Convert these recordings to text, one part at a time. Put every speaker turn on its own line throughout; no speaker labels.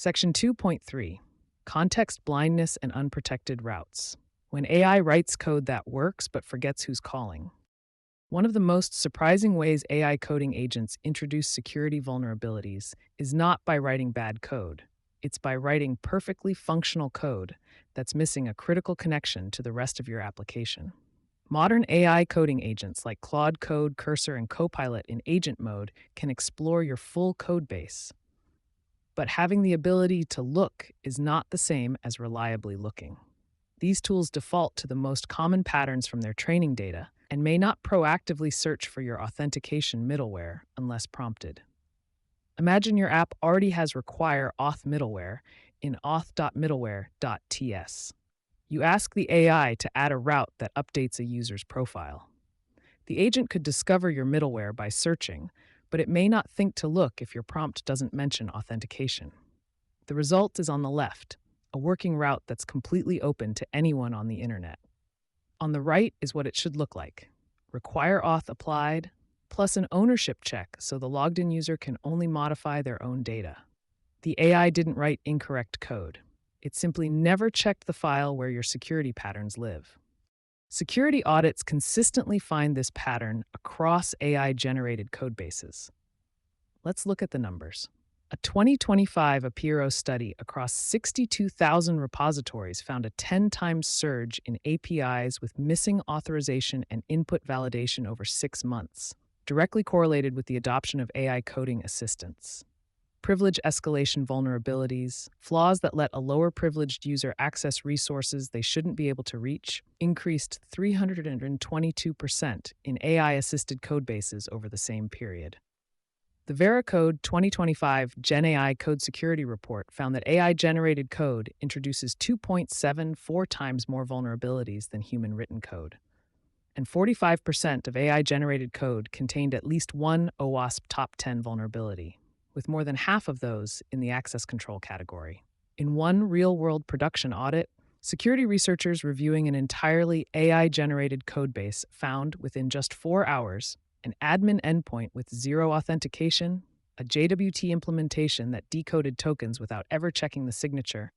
Section 2.3 Context Blindness and Unprotected Routes. When AI writes code that works but forgets who's calling. One of the most surprising ways AI coding agents introduce security vulnerabilities is not by writing bad code. It's by writing perfectly functional code that's missing a critical connection to the rest of your application. Modern AI coding agents like Claude Code, Cursor, and Copilot in agent mode can explore your full code base. But having the ability to look is not the same as reliably looking. These tools default to the most common patterns from their training data and may not proactively search for your authentication middleware unless prompted. Imagine your app already has require auth middleware in auth.middleware.ts. You ask the AI to add a route that updates a user's profile. The agent could discover your middleware by searching, but it may not think to look if your prompt doesn't mention authentication. The result is on the left, a working route that's completely open to anyone on the internet. On the right is what it should look like. Require auth applied, plus an ownership check so the logged-in user can only modify their own data. The AI didn't write incorrect code. It simply never checked the file where your security patterns live. Security audits consistently find this pattern across AI-generated codebases. Let's look at the numbers. A 2025 Apiiro study across 62,000 repositories found a 10 times surge in APIs with missing authorization and input validation over 6 months, directly correlated with the adoption of AI coding assistants. Privilege escalation vulnerabilities, flaws that let a lower privileged user access resources they shouldn't be able to reach, increased 322% in AI-assisted codebases over the same period. The Veracode 2025 Gen AI Code Security Report found that AI-generated code introduces 2.74 times more vulnerabilities than human-written code. And 45% of AI-generated code contained at least one OWASP top 10 vulnerability, with more than half of those in the access control category. In one real-world production audit, security researchers reviewing an entirely AI-generated codebase found within just 4 hours an admin endpoint with zero authentication, a JWT implementation that decoded tokens without ever checking the signature,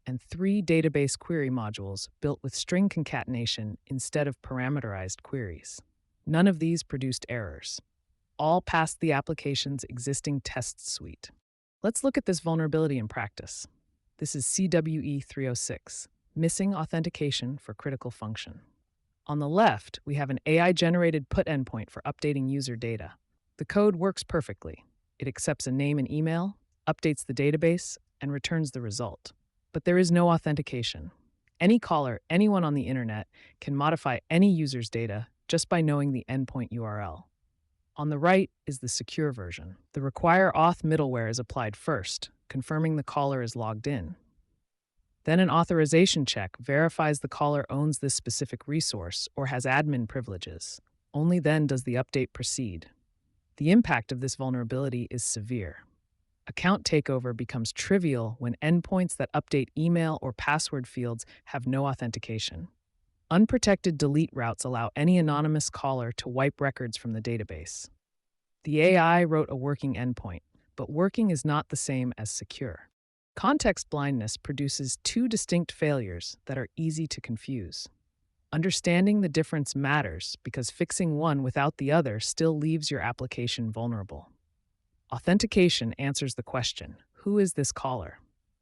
and 3 database query modules built with string concatenation instead of parameterized queries. None of these produced errors. All passed the application's existing test suite. Let's look at this vulnerability in practice. This is CWE 306, missing authentication for critical function. On the left, we have an AI-generated put endpoint for updating user data. The code works perfectly. It accepts a name and email, updates the database, and returns the result. But there is no authentication. Any caller, anyone on the internet, can modify any user's data just by knowing the endpoint URL. On the right is the secure version. The require auth middleware is applied first, confirming the caller is logged in. Then an authorization check verifies the caller owns this specific resource or has admin privileges. Only then does the update proceed. The impact of this vulnerability is severe. Account takeover becomes trivial when endpoints that update email or password fields have no authentication. Unprotected delete routes allow any anonymous caller to wipe records from the database. The AI wrote a working endpoint, but working is not the same as secure. Context blindness produces 2 distinct failures that are easy to confuse. Understanding the difference matters because fixing one without the other still leaves your application vulnerable. Authentication answers the question, who is this caller?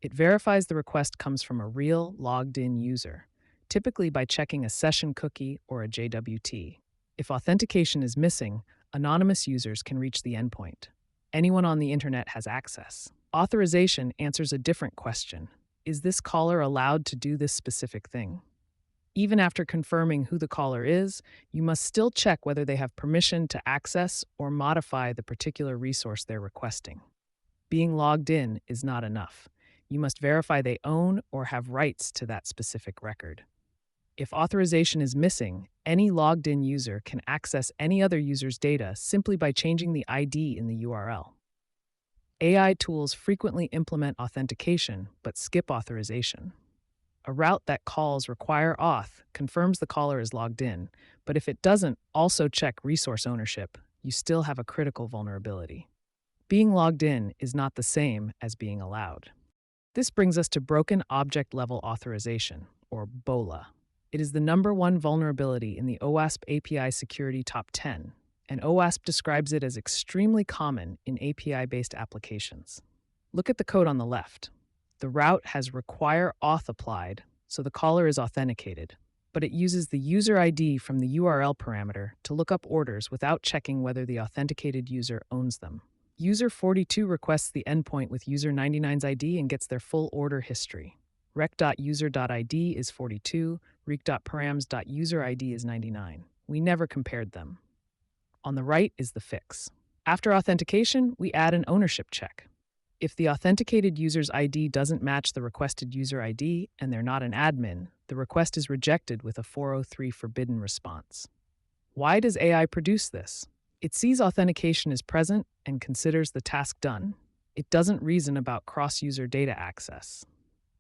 It verifies the request comes from a real, logged-in user, typically by checking a session cookie or a JWT. If authentication is missing, anonymous users can reach the endpoint. Anyone on the internet has access. Authorization answers a different question. Is this caller allowed to do this specific thing? Even after confirming who the caller is, you must still check whether they have permission to access or modify the particular resource they're requesting. Being logged in is not enough. You must verify they own or have rights to that specific record. If authorization is missing, any logged-in user can access any other user's data simply by changing the ID in the URL. AI tools frequently implement authentication but skip authorization. A route that calls require auth confirms the caller is logged in, but if it doesn't also check resource ownership, you still have a critical vulnerability. Being logged in is not the same as being allowed. This brings us to Broken Object Level Authorization, or BOLA. It is the #1 vulnerability in the OWASP API Security Top 10, and OWASP describes it as extremely common in API-based applications. Look at the code on the left. The route has require auth applied, so the caller is authenticated, but it uses the user ID from the URL parameter to look up orders without checking whether the authenticated user owns them. User 42 requests the endpoint with user 99's ID and gets their full order history. rec.user.id is 42, req.params.userid is 99. We never compared them. On the right is the fix. After authentication, we add an ownership check. If the authenticated user's ID doesn't match the requested user ID and they're not an admin, the request is rejected with a 403 forbidden response. Why does AI produce this? It sees authentication is present and considers the task done. It doesn't reason about cross-user data access.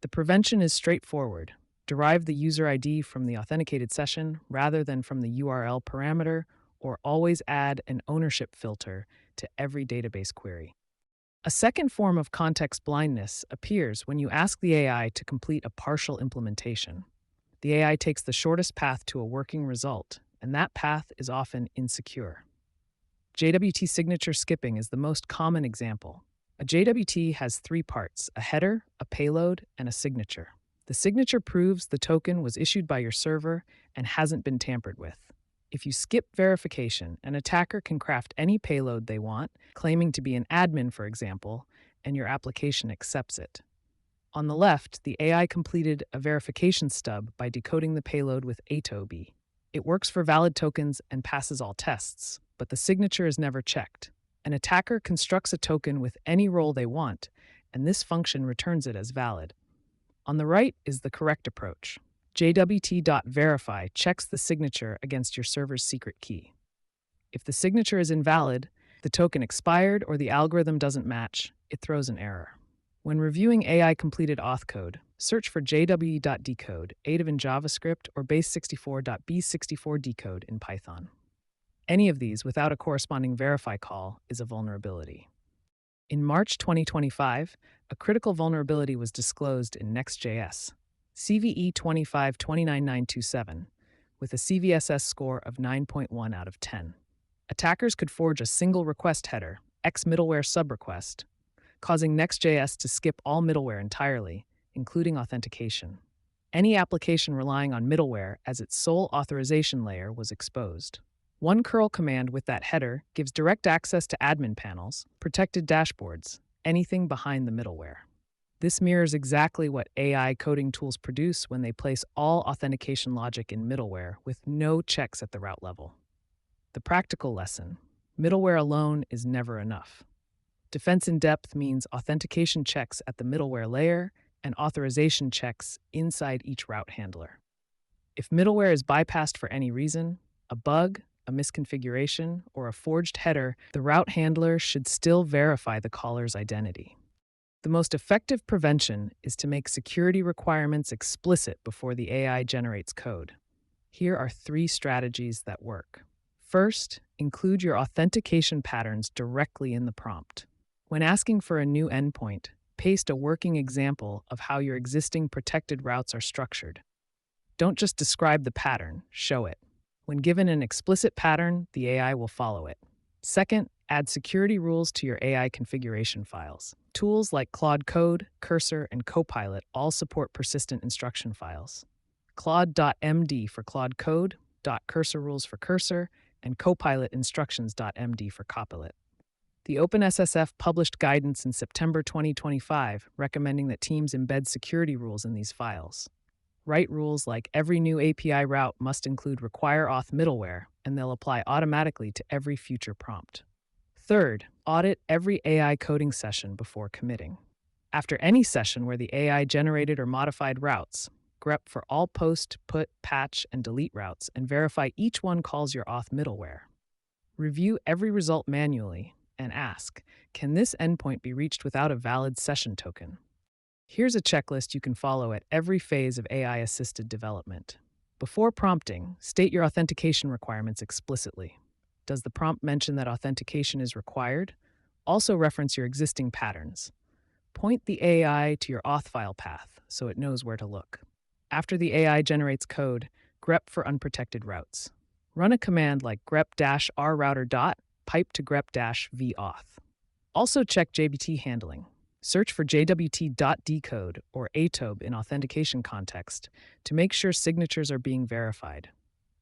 The prevention is straightforward. Derive the user ID from the authenticated session rather than from the URL parameter, or always add an ownership filter to every database query. A second form of context blindness appears when you ask the AI to complete a partial implementation. The AI takes the shortest path to a working result, and that path is often insecure. JWT signature skipping is the most common example. A JWT has 3 parts: a header, a payload, and a signature. The signature proves the token was issued by your server and hasn't been tampered with. If you skip verification, an attacker can craft any payload they want, claiming to be an admin, for example, and your application accepts it. On the left, the AI completed a verification stub by decoding the payload with ATOB. It works for valid tokens and passes all tests, but the signature is never checked. An attacker constructs a token with any role they want, and this function returns it as valid. On the right is the correct approach. JWT.verify checks the signature against your server's secret key. If the signature is invalid, the token expired, or the algorithm doesn't match, it throws an error. When reviewing AI-completed auth code, search for jw.decode, native in JavaScript, or base64.b64decode in Python. Any of these without a corresponding verify call is a vulnerability. In March 2025, a critical vulnerability was disclosed in Next.js, CVE 2529927, with a CVSS score of 9.1 out of 10. Attackers could forge a single request header, x middleware subrequest, causing Next.js to skip all middleware entirely, including authentication. Any application relying on middleware as its sole authorization layer was exposed. One curl command with that header gives direct access to admin panels, protected dashboards, anything behind the middleware. This mirrors exactly what AI coding tools produce when they place all authentication logic in middleware with no checks at the route level. The practical lesson: middleware alone is never enough. Defense in depth means authentication checks at the middleware layer and authorization checks inside each route handler. If middleware is bypassed for any reason, a bug, a misconfiguration, or a forged header, the route handler should still verify the caller's identity. The most effective prevention is to make security requirements explicit before the AI generates code. Here are 3 strategies that work. First, include your authentication patterns directly in the prompt. When asking for a new endpoint, paste a working example of how your existing protected routes are structured. Don't just describe the pattern, show it. When given an explicit pattern, the AI will follow it. Second, add security rules to your AI configuration files. Tools like Claude Code, Cursor, and Copilot all support persistent instruction files. Claude.md for Claude Code, .cursor rules for Cursor, and Copilot instructions.md for Copilot. The OpenSSF published guidance in September 2025 recommending that teams embed security rules in these files. Write rules like every new API route must include require auth middleware, and they'll apply automatically to every future prompt. Third, audit every AI coding session before committing. After any session where the AI generated or modified routes, grep for all post, put, patch, and delete routes and verify each one calls your auth middleware. Review every result manually and ask, can this endpoint be reached without a valid session token? Here's a checklist you can follow at every phase of AI-assisted development. Before prompting, state your authentication requirements explicitly. Does the prompt mention that authentication is required? Also reference your existing patterns. Point the AI to your auth file path so it knows where to look. After the AI generates code, grep for unprotected routes. Run a command like grep-rrouter dot pipe to grep-vauth. Also check JWT handling. Search for jwt.decode or atob in authentication context to make sure signatures are being verified.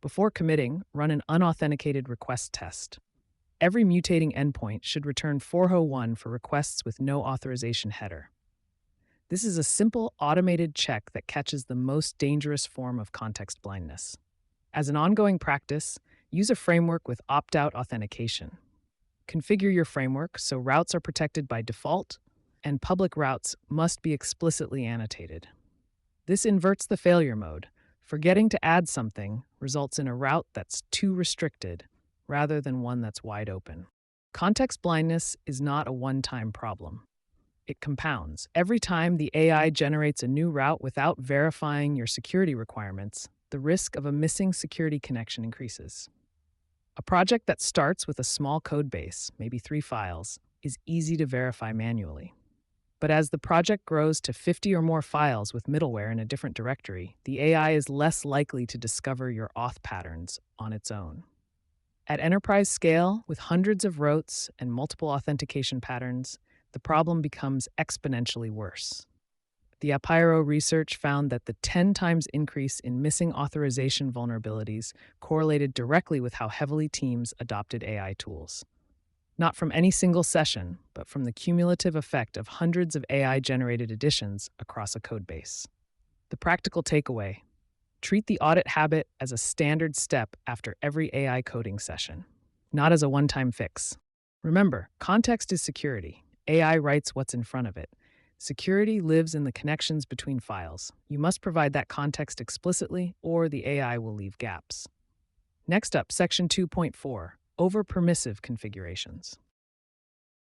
Before committing, run an unauthenticated request test. Every mutating endpoint should return 401 for requests with no authorization header. This is a simple, automated check that catches the most dangerous form of context blindness. As an ongoing practice, use a framework with opt-out authentication. Configure your framework so routes are protected by default, and public routes must be explicitly annotated. This inverts the failure mode. Forgetting to add something results in a route that's too restricted rather than one that's wide open. Context blindness is not a one-time problem. It compounds. Every time the AI generates a new route without verifying your security requirements, the risk of a missing security connection increases. A project that starts with a small code base, maybe 3 files, is easy to verify manually. But as the project grows to 50 or more files with middleware in a different directory, the AI is less likely to discover your auth patterns on its own. At enterprise scale, with hundreds of routes and multiple authentication patterns, the problem becomes exponentially worse. The Apiiro research found that the 10 times increase in missing authorization vulnerabilities correlated directly with how heavily teams adopted AI tools. Not from any single session, but from the cumulative effect of hundreds of AI-generated additions across a codebase. The practical takeaway: treat the audit habit as a standard step after every AI coding session, not as a one-time fix. Remember, context is security. AI writes what's in front of it. Security lives in the connections between files. You must provide that context explicitly, or the AI will leave gaps. Next up, Section 2.4, Over-Permissive Configurations.